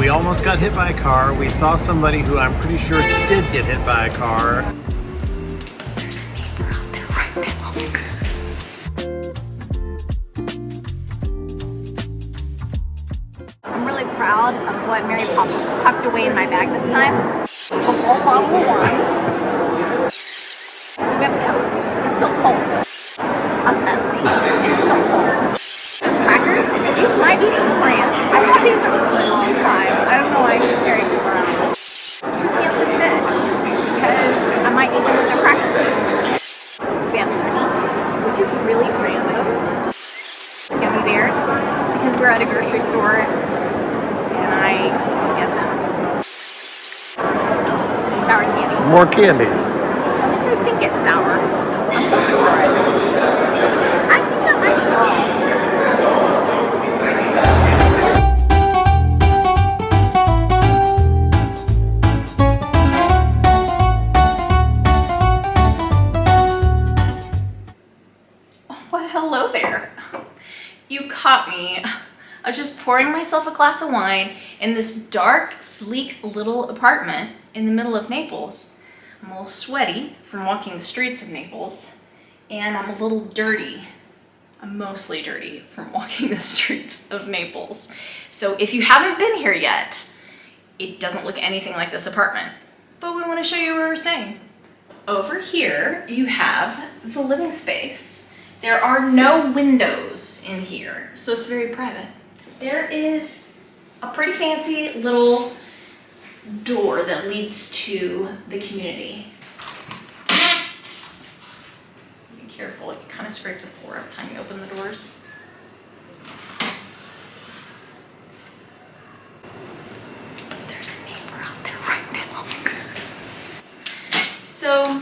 We almost got hit by a car. We saw somebody who I'm pretty sure did get hit by a car. There's a neighbor out there right now. I'm really proud of what Mary Poppins tucked away in my bag this time. A whole bottle of wine. We have a Coke. It's still cold. A Pepsi. It's still cold. Crackers. These might be from France. I've had these for a really long time. I don't know why I keep carrying them around. 2 cans of fish because I might eat them with the crackers. We have honey, which is really random. Gummy bears because we're at a grocery store and I can get them. Sour candy. More candy. At least I think it's sour. I'm hoping for it. I think that might be wrong. Well, hello there. You caught me. I was just pouring myself a glass of wine in this dark, sleek little apartment in the middle of Naples. I'm a little sweaty from walking the streets of Naples, and I'm a little dirty. I'm mostly dirty from walking the streets of Naples. So if you haven't been here yet, it doesn't look anything like this apartment, but we want to show you where we're staying. Over here, you have the living space. There are no windows in here, so it's very private. There is a pretty fancy little door that leads to the community. Be careful, you kind of scrape the floor every time you open the doors. There's a neighbor out there right now. So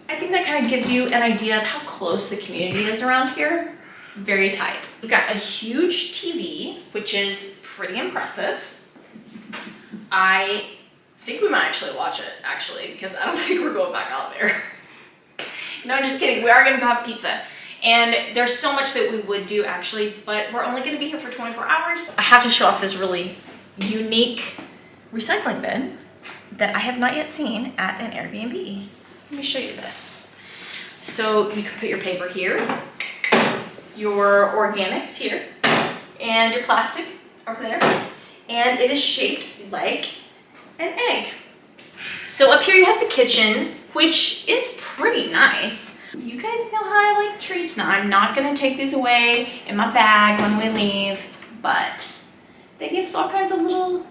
I think that kind of gives you an idea of how close the community is around here. Very tight. We've got a huge TV, which is pretty impressive. I think we might actually watch it, because I don't think we're going back out there. No, I'm just kidding. We are gonna go have pizza. And there's so much that we would do actually, but we're only gonna be here for 24 hours. I have to show off this really unique recycling bin that I have not yet seen at an Airbnb. Let me show you this. So you can put your paper here, your organics here, and your plastic over there. And it is shaped like an egg. So up here you have the kitchen, which is pretty nice. You guys know how I like treats. Now I'm not gonna take these away in my bag when we leave, but they give us all kinds of little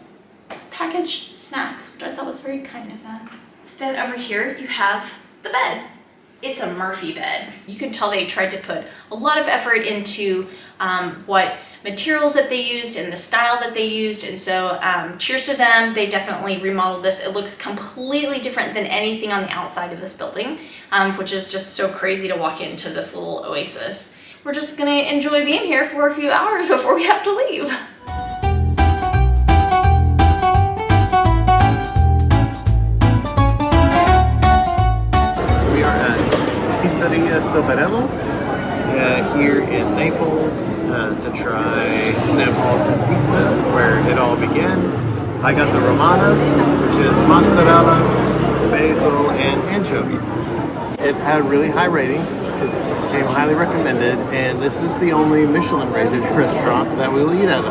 packaged snacks, which I thought was very kind of them. Then over here you have the bed. It's a Murphy bed. You can tell they tried to put a lot of effort into what materials that they used and the style that they used, and so cheers to them. They definitely remodeled this. It looks completely different than anything on the outside of this building, which is just so crazy to walk into this little oasis. We're just gonna enjoy being here for a few hours before we have to leave. We are at PIZZERIA SOBRILLO here in Naples to try Neapolitan pizza, where it all began. I got the Romana, which is mozzarella, basil, and anchovies. It had really high ratings. It came highly recommended, and this is the only Michelin-rated restaurant that we will eat at.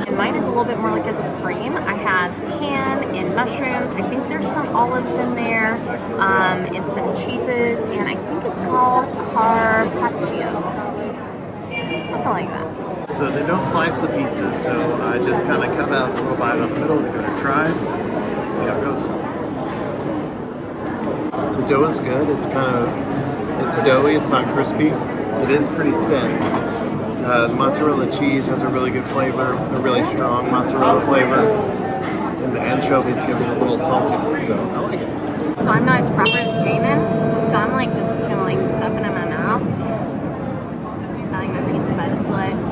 And mine is a little bit more like a supreme. I have ham and mushrooms. I think there's some olives in there, and some cheeses, and I think it's called carpaccio. Something like that. So they don't slice the pizza, so I just kind of cut out a little bite up the middle. We're going to try. See how it goes. The dough is good. It's doughy. It's not crispy. It is pretty thin. The mozzarella cheese has a really good flavor, a really strong mozzarella flavor, and the anchovies give it a little saltiness, so I like it. So I'm not as proper as Jamin, so I'm like just gonna like stuff it in my mouth. I like my pizza by the slice.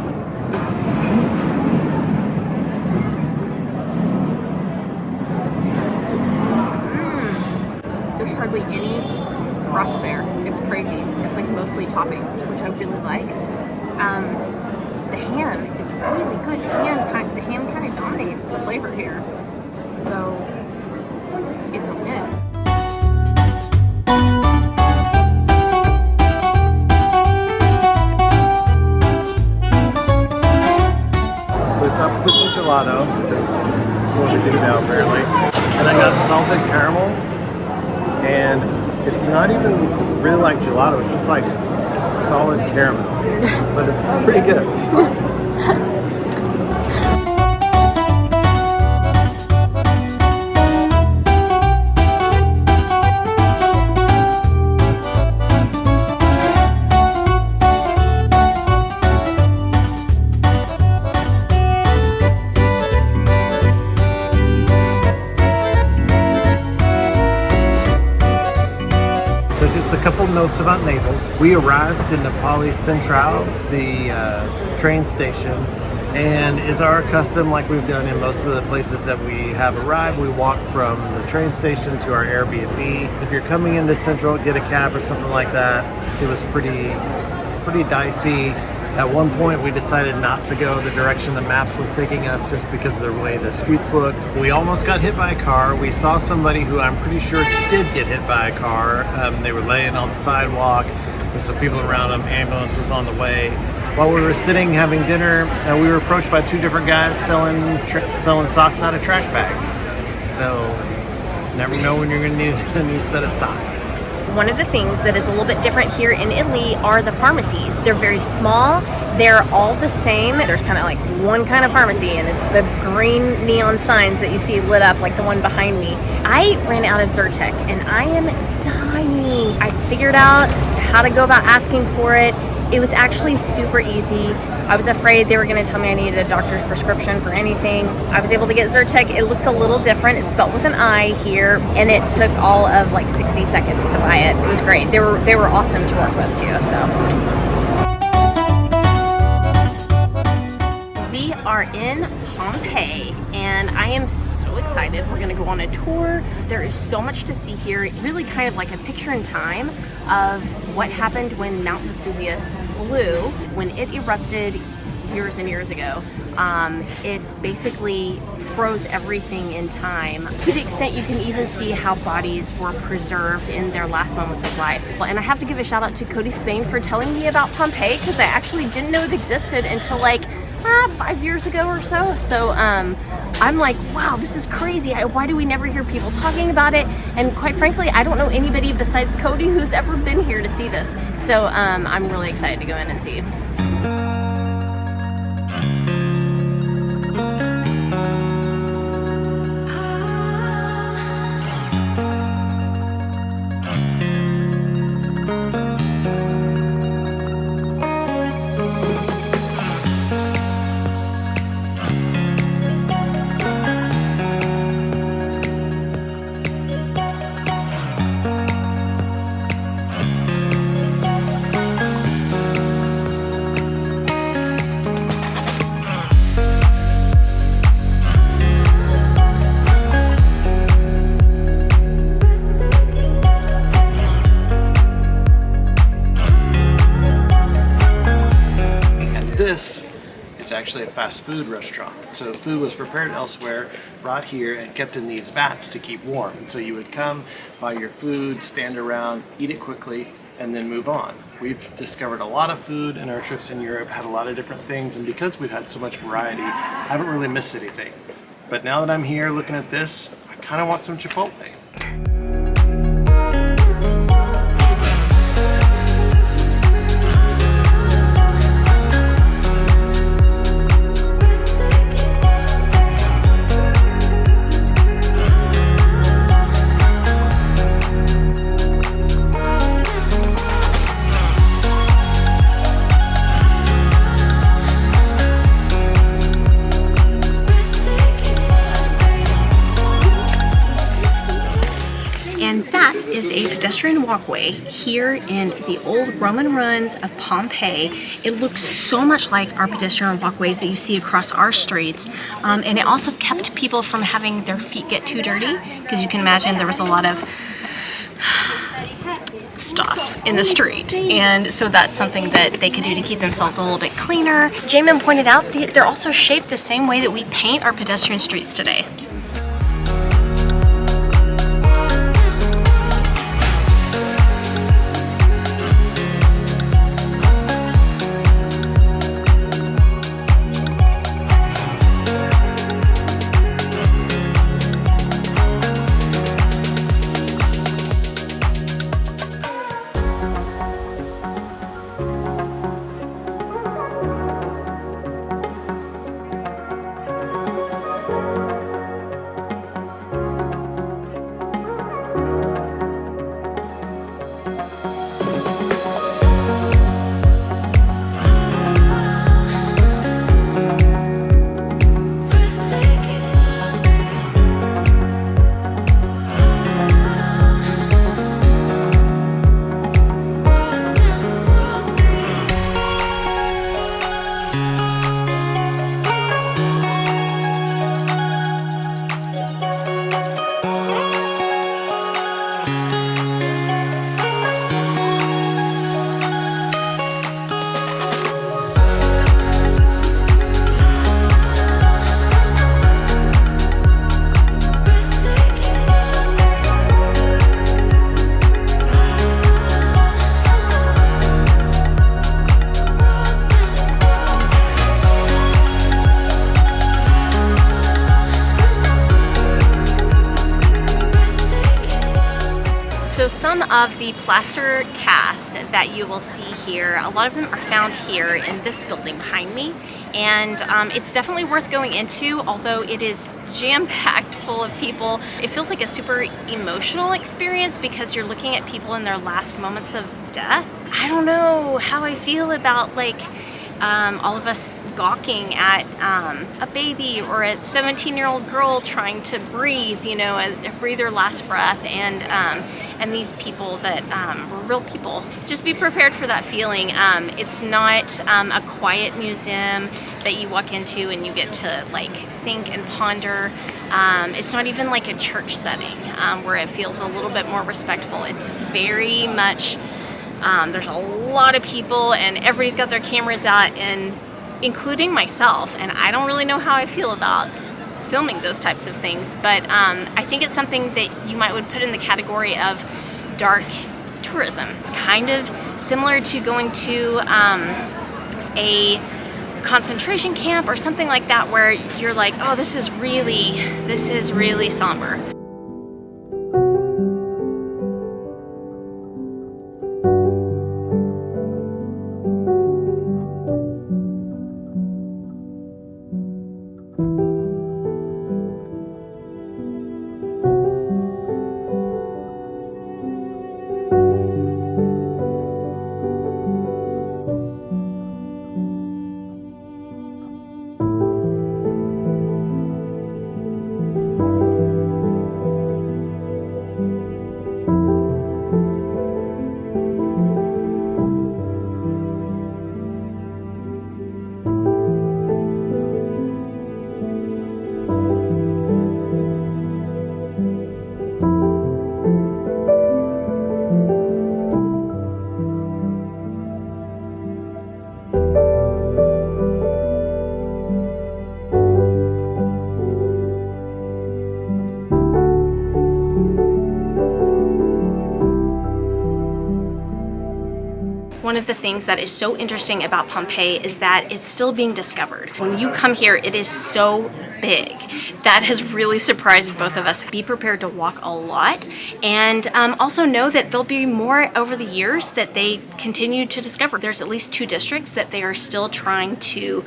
There's hardly any crust there. It's crazy. It's like mostly toppings, which I really like. The ham is really good. The ham kind of dominates the flavor here. So it's a win. So we stopped to get some gelato, because that's what we do now apparently. And I got salted caramel, and it's not even really like gelato, it's just like solid caramel. But it's pretty good. A couple notes about Naples. We arrived in Napoli Centrale, the train station, and it's our custom, like we've done in most of the places that we have arrived, we walk from the train station to our Airbnb. If you're coming into Central, get a cab or something like that. It was pretty dicey. At one point we decided not to go the direction the maps was taking us just because of the way the streets looked. We almost got hit by a car. We saw somebody who I'm pretty sure did get hit by a car. They were laying on the sidewalk with some people around them. Ambulance was on the way. While we were sitting having dinner, we were approached by two different guys selling socks out of trash bags. So never know when you're going to need a new set of socks. One of the things that is a little bit different here in Italy are the pharmacies. They're very small, they're all the same. There's kind of like one kind of pharmacy, and it's the green neon signs that you see lit up like the one behind me. I ran out of Zyrtec and I am dying. I figured out how to go about asking for it. It was actually super easy. I was afraid they were going to tell me I needed a doctor's prescription for anything. I was able to get Zyrtec. It looks a little different. It's spelled with an I here, and it took all of like 60 seconds to buy it. It was great. They were awesome to work with too. So we are in Pompeii, and I am so excited. We're going to go on a tour. There is so much to see here. Really kind of like a picture in time of what happened when Mount Vesuvius blew, when it erupted years and years ago. It basically froze everything in time, to the extent you can even see how bodies were preserved in their last moments of life. And I have to give a shout out to Cody Spain for telling me about Pompeii, because I actually didn't know it existed until like 5 years ago or so. So I'm like, wow, this is crazy. Why do we never hear people talking about it? And quite frankly, I don't know anybody besides Cody who's ever been here to see this. So I'm really excited to go in and see. This is actually a fast food restaurant. So food was prepared elsewhere, brought here, and kept in these vats to keep warm. And so you would come, buy your food, stand around, eat it quickly, and then move on. We've discovered a lot of food in our trips in Europe, had a lot of different things, and because we've had so much variety, I haven't really missed anything. But now that I'm here looking at this, I kind of want some Chipotle. And that is a pedestrian walkway here in the old Roman ruins of Pompeii. It looks so much like our pedestrian walkways that you see across our streets. And it also kept people from having their feet get too dirty, because you can imagine there was a lot of stuff in the street, and so that's something that they could do to keep themselves a little bit cleaner. Jamin pointed out they're also shaped the same way that we paint our pedestrian streets today. So some of the plaster casts that you will see here, a lot of them are found here in this building behind me, and it's definitely worth going into, although it is jam-packed full of people. It feels like a super emotional experience because you're looking at people in their last moments of death. I don't know how I feel about like all of us gawking at a baby or a 17-year-old girl trying to breathe, you know, breathe her last breath, and these people that were real people. Just be prepared for that feeling. It's not a quiet museum that you walk into and you get to like think and ponder. It's not even like a church setting where it feels a little bit more respectful. It's very much there's a lot of people and everybody's got their cameras out, and including myself, and I don't really know how I feel about filming those types of things, but I think it's something that you would put in the category of dark tourism. It's kind of similar to going to a concentration camp or something like that, where you're like, oh, this is really somber. One of the things that is so interesting about Pompeii is that it's still being discovered. When you come here, it is so big. That has really surprised both of us. Be prepared to walk a lot, and also know that there'll be more over the years that they continue to discover. There's at least 2 districts that they are still trying to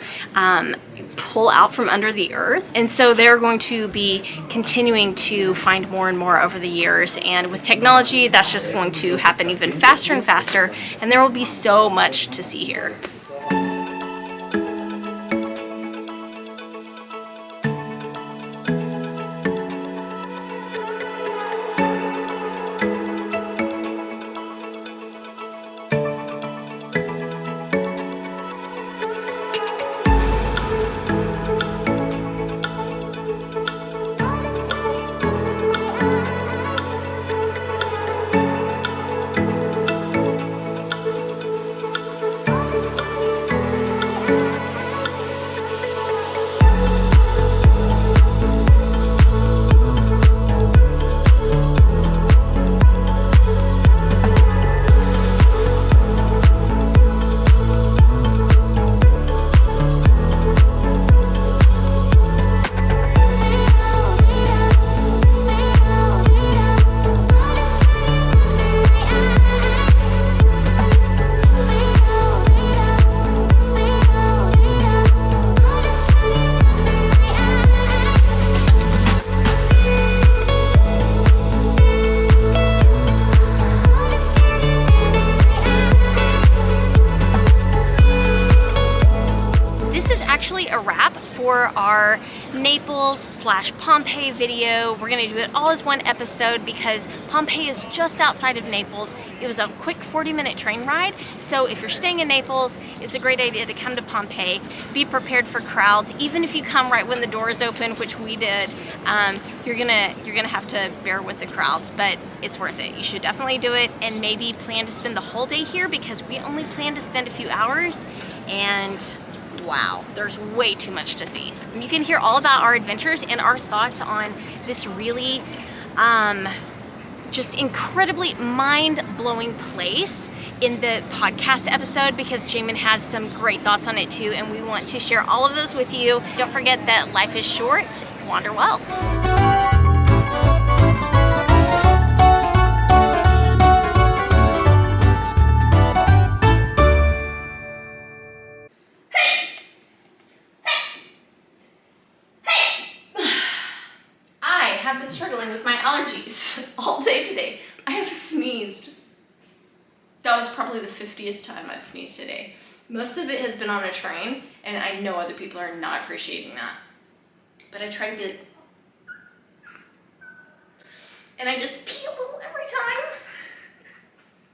pull out from under the earth, and so they're going to be continuing to find more and more over the years, and with technology that's just going to happen even faster and faster, and there will be so much to see here. this is actually a wrap for our Naples/Pompeii video. We're gonna do it all as one episode because Pompeii is just outside of Naples. It was a quick 40-minute train ride, so if you're staying in Naples, it's a great idea to come to Pompeii. Be prepared for crowds. Even if you come right when the doors open, which we did, you're gonna have to bear with the crowds, but it's worth it. You should definitely do it, and maybe plan to spend the whole day here because we only plan to spend a few hours, and wow, there's way too much to see. You can hear all about our adventures and our thoughts on this really just incredibly mind-blowing place in the podcast episode because Jamin has some great thoughts on it too, and we want to share all of those with you. Don't forget that life is short. Wander well. I've been struggling with my allergies all day today. I have sneezed. That was probably the 50th time I've sneezed today. Most of it has been on a train, and I know other people are not appreciating that. But I try to be like, and I just pee